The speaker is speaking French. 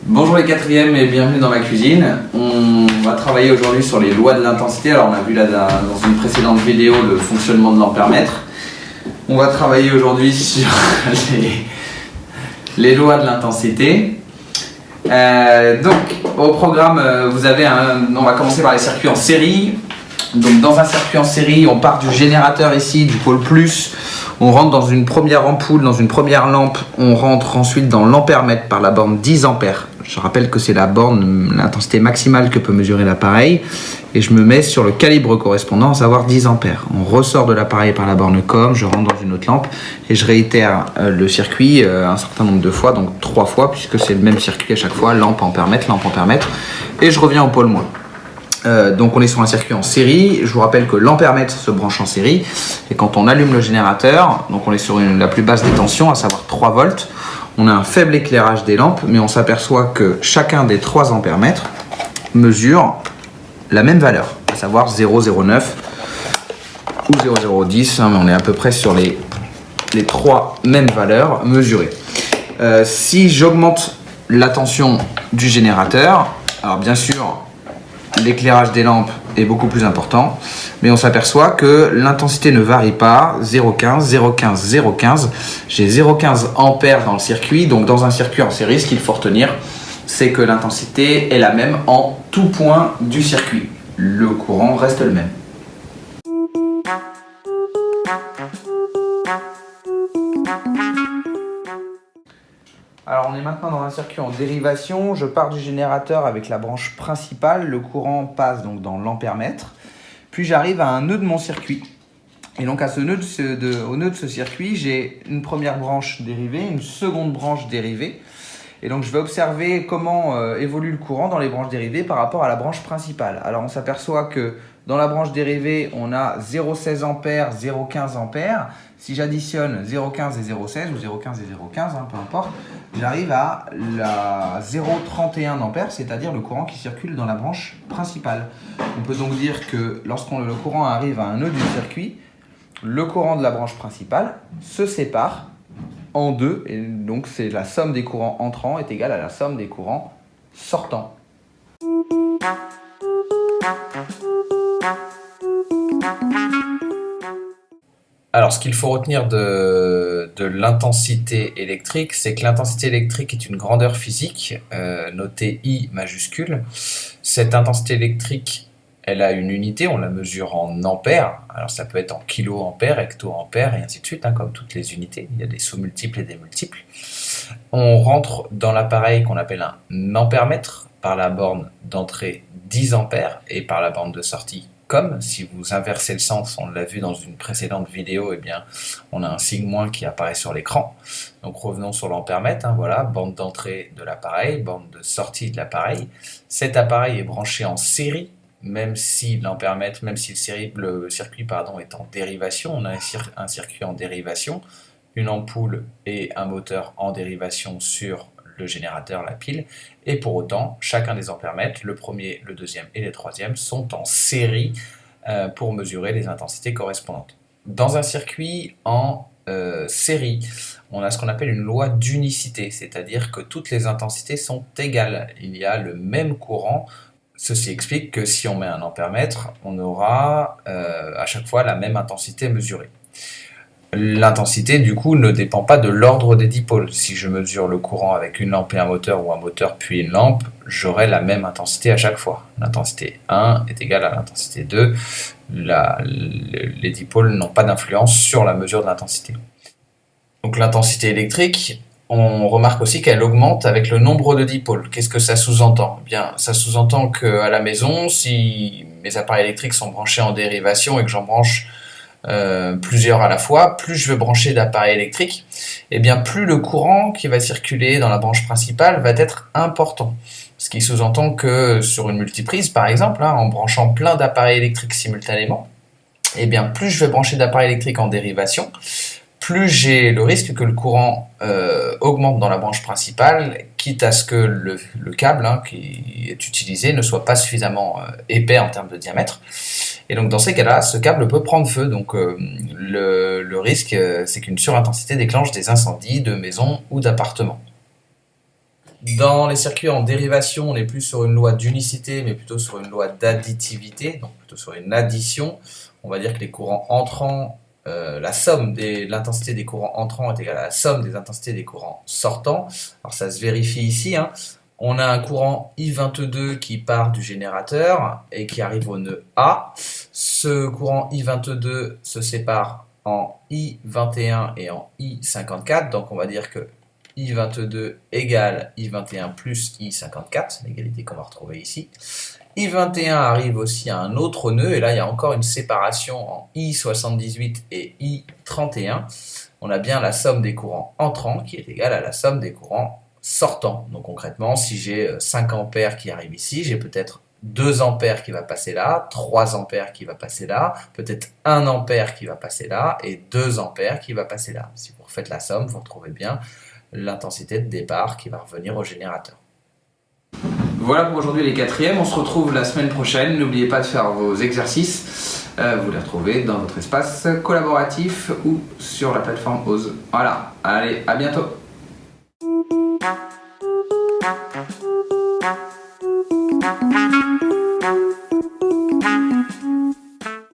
Bonjour les quatrièmes et bienvenue dans ma cuisine. On va travailler aujourd'hui sur les lois de l'intensité. Alors on a vu là dans une précédente vidéo le fonctionnement de l'ampèremètre. On va travailler aujourd'hui sur les lois de l'intensité. Donc au programme, on va commencer par les circuits en série. Donc dans un circuit en série, on part du générateur ici, du pôle plus. On rentre dans une première ampoule, dans une première lampe. On rentre ensuite dans l'ampèremètre par la borne 10 ampères. Je rappelle que c'est la borne, l'intensité maximale que peut mesurer l'appareil. Et je me mets sur le calibre correspondant, à savoir 10 ampères. On ressort de l'appareil par la borne COM, je rentre dans une autre lampe et je réitère le circuit un certain nombre de fois, donc 3 fois, puisque c'est le même circuit à chaque fois, lampe, ampèremètre, et je reviens au pôle moins. Donc on est sur un circuit en série. Je vous rappelle que l'ampèremètre se branche en série et quand on allume le générateur, donc on est sur la plus basse des tensions, à savoir 3 volts, on a un faible éclairage des lampes, mais on s'aperçoit que chacun des 3 ampèremètres mesure la même valeur, à savoir 0,09 ou 0,010, mais on est à peu près sur les 3 mêmes valeurs mesurées. Si j'augmente la tension du générateur, alors bien sûr l'éclairage des lampes est beaucoup plus important, mais on s'aperçoit que l'intensité ne varie pas, 0,15, 0,15, 0,15. J'ai 0,15 ampères dans le circuit, donc dans un circuit en série, ce qu'il faut retenir, c'est que l'intensité est la même en tout point du circuit. Le courant reste le même. Alors on est maintenant dans un circuit en dérivation, je pars du générateur avec la branche principale, le courant passe donc dans l'ampèremètre, puis j'arrive à un nœud de mon circuit. Et donc au nœud de ce circuit, j'ai une première branche dérivée, une seconde branche dérivée. Et donc je vais observer comment évolue le courant dans les branches dérivées par rapport à la branche principale. Alors on s'aperçoit que dans la branche dérivée, on a 0,16 ampères, 0,15 ampères. Si j'additionne 0,15 et 0,16 ou 0,15 et 0,15, peu importe, j'arrive à la 0,31 ampères, c'est-à-dire le courant qui circule dans la branche principale. On peut donc dire que lorsque le courant arrive à un nœud du circuit, le courant de la branche principale se sépare en deux, et donc c'est la somme des courants entrants est égale à la somme des courants sortants. Alors, ce qu'il faut retenir de l'intensité électrique, c'est que l'intensité électrique est une grandeur physique, notée I majuscule. Cette intensité électrique, elle a une unité, on la mesure en ampères. Alors, ça peut être en kiloampères, hectoampères, et ainsi de suite, comme toutes les unités. Il y a des sous-multiples et des multiples. On rentre dans l'appareil qu'on appelle un ampèremètre par la borne d'entrée 10 ampères et par la borne de sortie COM. Si vous inversez le sens, on l'a vu dans une précédente vidéo, eh bien, on a un signe moins qui apparaît sur l'écran. Donc revenons sur l'ampèremètre, voilà, borne d'entrée de l'appareil, borne de sortie de l'appareil. Cet appareil est branché en série, même si l'ampèremètre, le circuit est en dérivation. On a un circuit en dérivation, une ampoule et un moteur en dérivation sur le générateur, la pile, et pour autant, chacun des ampèremètres, le premier, le deuxième et le troisième, sont en série pour mesurer les intensités correspondantes. Dans un circuit en série, on a ce qu'on appelle une loi d'unicité, c'est-à-dire que toutes les intensités sont égales. Il y a le même courant. Ceci explique que si on met un ampèremètre, on aura à chaque fois la même intensité mesurée. L'intensité, du coup, ne dépend pas de l'ordre des dipôles. Si je mesure le courant avec une lampe et un moteur, ou un moteur puis une lampe, j'aurai la même intensité à chaque fois. L'intensité 1 est égale à l'intensité 2. Les dipôles n'ont pas d'influence sur la mesure de l'intensité. Donc l'intensité électrique, on remarque aussi qu'elle augmente avec le nombre de dipôles. Qu'est-ce que ça sous-entend ? Eh bien, ça sous-entend qu'à la maison, si mes appareils électriques sont branchés en dérivation et que j'en branche plusieurs à la fois, plus je veux brancher d'appareils électriques, et bien plus le courant qui va circuler dans la branche principale va être important. Ce qui sous-entend que sur une multiprise, par exemple, en branchant plein d'appareils électriques simultanément, et bien plus je vais brancher d'appareils électriques en dérivation, plus j'ai le risque que le courant augmente dans la branche principale, quitte à ce que le câble qui est utilisé ne soit pas suffisamment épais en termes de diamètre. Et donc dans ces cas-là, ce câble peut prendre feu. Donc le risque, c'est qu'une surintensité déclenche des incendies de maisons ou d'appartements. Dans les circuits en dérivation, on n'est plus sur une loi d'unicité, mais plutôt sur une loi d'additivité, donc plutôt sur une addition. On va dire que les courants entrants, la somme de l'intensité des courants entrants est égale à la somme des intensités des courants sortants. Alors ça se vérifie ici. On a un courant I22 qui part du générateur et qui arrive au nœud A. Ce courant I22 se sépare en I21 et en I54, donc on va dire que I22 égale I21 plus I54, l'égalité qu'on va retrouver ici. I21 arrive aussi à un autre nœud, et là il y a encore une séparation en I78 et I31. On a bien la somme des courants entrants qui est égale à la somme des courants sortants. Donc concrètement, si j'ai 5 ampères qui arrivent ici, j'ai peut-être 2 ampères qui va passer là, 3 ampères qui va passer là, peut-être 1 ampère qui va passer là, et 2 ampères qui va passer là. Si vous refaites la somme, vous retrouvez bien l'intensité de départ qui va revenir au générateur. Voilà pour aujourd'hui les quatrièmes, on se retrouve la semaine prochaine. N'oubliez pas de faire vos exercices, vous les retrouvez dans votre espace collaboratif ou sur la plateforme OSE. Voilà, allez, à bientôt.